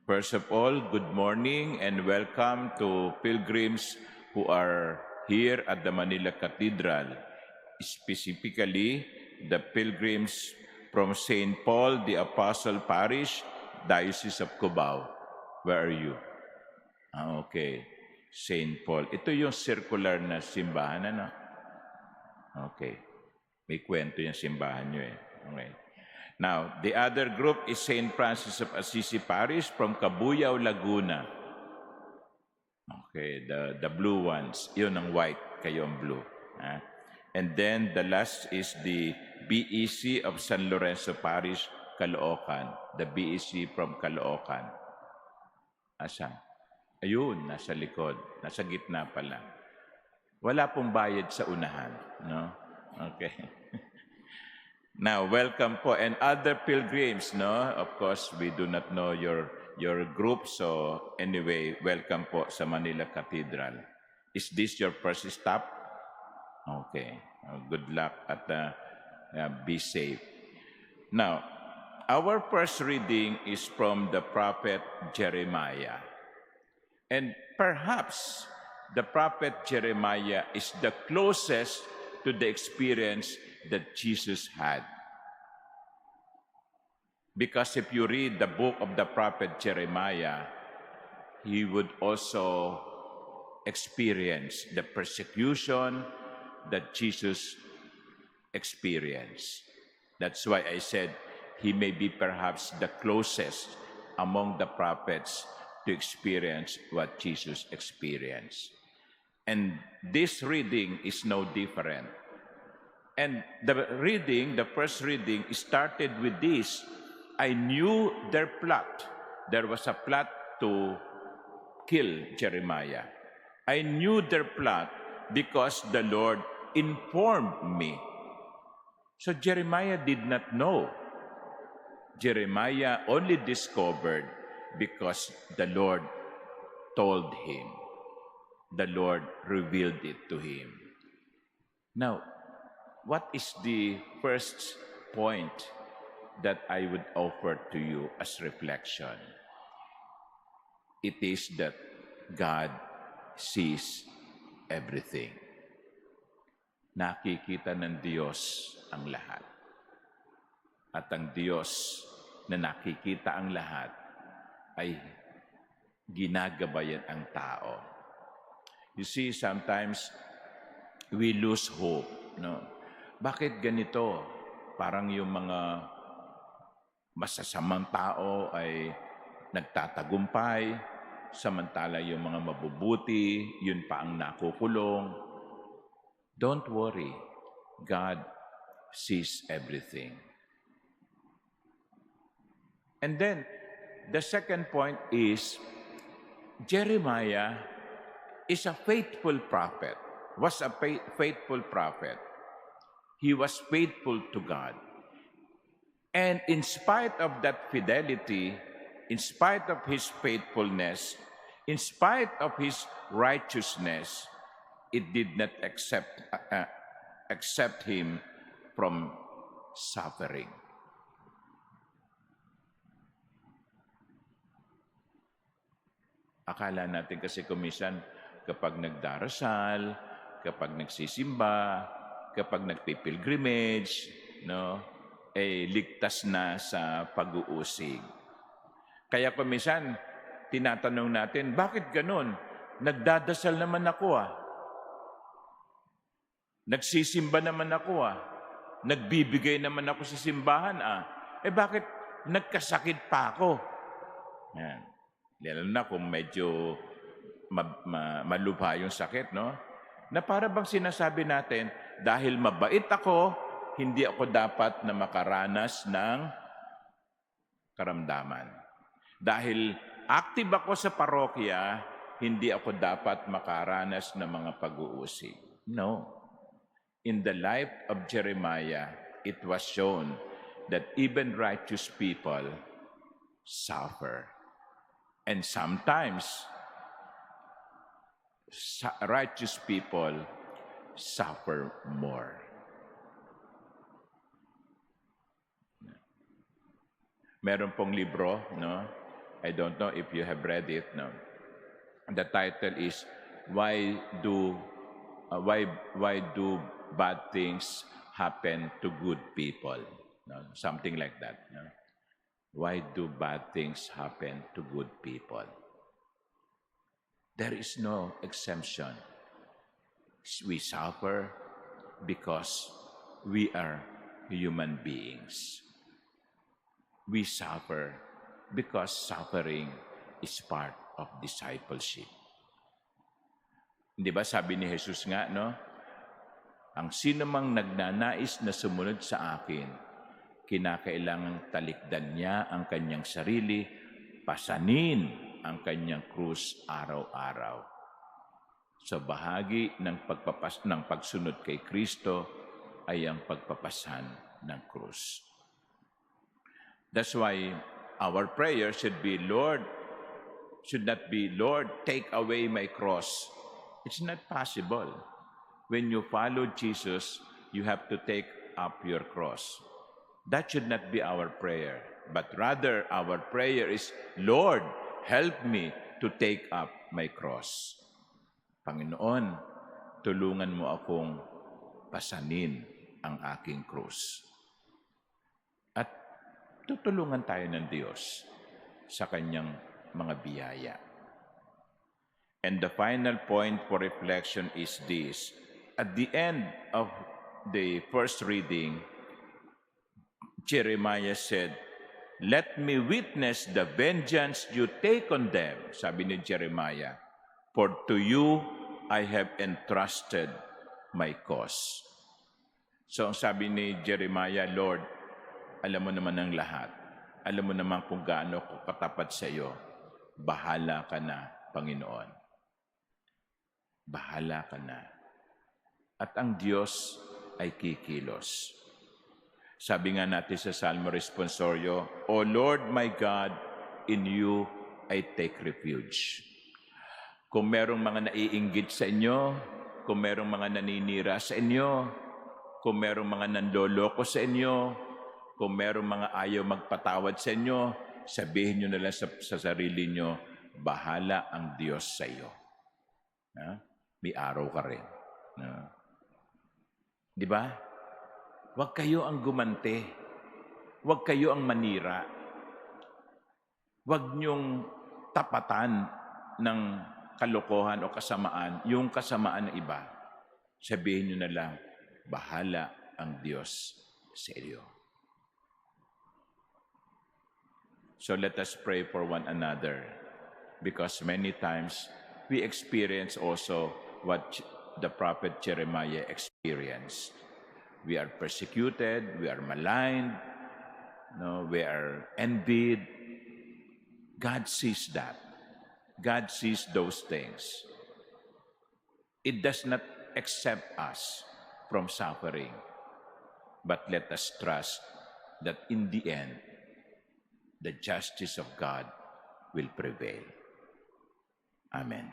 First of all, good morning and welcome to pilgrims who are here at the Manila Cathedral, specifically the pilgrims from St. Paul the Apostle Parish, Diocese of Cubao. Where are you? Okay. St. Paul. Ito yung circular na simbahan, ano? Okay. May kwento yung simbahan nyo eh. Okay. Now, the other group is St. Francis of Assisi Parish from Cabuyao, Laguna. Okay, the blue ones. Yun ang white, kayo ang blue. And then the last is the BEC of San Lorenzo Parish, Caloocan. The BEC from Caloocan. Asan? Ayun, nasa likod. Nasa gitna pala. Wala pong bayad sa unahan. No? Okay. Now, welcome po. And other pilgrims, no? Of course, we do not know your group. So anyway, welcome po sa Manila Cathedral. Is this your first stop? Okay. Good luck at be safe. Now, our first reading is from the prophet Jeremiah. And perhaps the prophet Jeremiah is the closest to the experience that Jesus had. Because if you read the book of the prophet Jeremiah, he would also experience the persecution that Jesus experienced. That's why I said he may be perhaps the closest among the prophets to experience what Jesus experienced. And this reading is no different. And the first reading started with this. I knew their plot. There was a plot to kill Jeremiah. I knew their plot because the Lord informed me. So Jeremiah did not know. Jeremiah only discovered because the Lord told him. The Lord revealed it to him. Now, what is the first point that I would offer to you as reflection? It is that God sees everything. Nakikita ng Diyos ang lahat. At ang Diyos na nakikita ang lahat ay ginagabayan ang tao. You see, sometimes we lose hope. No? Bakit ganito? Parang yung mga masasamang tao ay nagtatagumpay, samantala yung mga mabubuti, yun pa ang nakukulong. Don't worry. God sees everything. And then, the second point is, Jeremiah is a faithful prophet, was a faithful prophet. He was faithful to God. And in spite of that fidelity, in spite of his faithfulness, in spite of his righteousness, it did not accept him from suffering. Akala natin kasi kumisan kapag nagdarasal, kapag nagsisimba, kapag nagpipilgrimage, no, ligtas na sa pag-uusig. Kaya kumisan, tinatanong natin, bakit ganun? Nagdadasal naman ako Nagsisimba naman ako Nagbibigay naman ako sa simbahan bakit nagkasakit pa ako? Yan. Lalo na kung medyo malubha yung sakit, no? Na para bang sinasabi natin, dahil mabait ako, hindi ako dapat na makaranas ng karamdaman. Dahil active ako sa parokya, hindi ako dapat makaranas ng mga pag-uusig. No. In the life of Jeremiah, it was shown that even righteous people suffer. And sometimes, righteous people suffer more. Meron pong libro, no? I don't know if you have read it, no? The title is Why Do why do bad things happen to good people? No? Something like that. No? Why do bad things happen to good people? There is no exemption. We suffer because we are human beings. We suffer because suffering is part of discipleship. Di ba sabi ni Jesus nga, no? Ang sino mang nagnanais na sumunod sa akin, kinakailangang talikdan niya ang kanyang sarili, pasanin ang kanyang krus araw-araw. So bahagi ng pagsunod kay Kristo ay ang pagpapasan ng krus. That's why our prayer should not be, Lord, take away my cross. It's not possible. When you follow Jesus, you have to take up your cross. That should not be our prayer. But rather, our prayer is, Lord, help me to take up my cross. Panginoon, tulungan mo akong pasanin ang aking krus. At tutulungan tayo ng Diyos sa kanyang mga biyaya. And the final point for reflection is this. At the end of the first reading, Jeremiah said, "Let me witness the vengeance you take on them," sabi ni Jeremiah, "for to you I have entrusted my cause." So ang sabi ni Jeremiah, Lord, alam mo naman ang lahat. Alam mo naman kung gaano ko katapat sa iyo. Bahala ka na, Panginoon. Bahala ka na. At ang Diyos ay kikilos. Sabi nga natin sa Salmo Responsorio, O Lord my God, in you I take refuge. Kung merong mga naiinggit sa inyo, kung merong mga naninira sa inyo, kung merong mga nanloloko sa inyo, kung merong mga ayaw magpatawad sa inyo, sabihin nyo na lang sa sarili nyo, bahala ang Diyos sa iyo. May araw ka rin. Di ba? Huwag kayo ang gumante. Huwag kayo ang manira. Huwag niyong tapatan ng kalokohan o kasamaan, yung kasamaan ng iba. Sabihin niyo na lang, bahala ang Diyos sa iyo. So let us pray for one another, because many times we experience also what the prophet Jeremiah experienced. We are persecuted, we are maligned, we are envied. God sees that. God sees those things. It does not exempt us from suffering, but let us trust that in the end, the justice of God will prevail. Amen.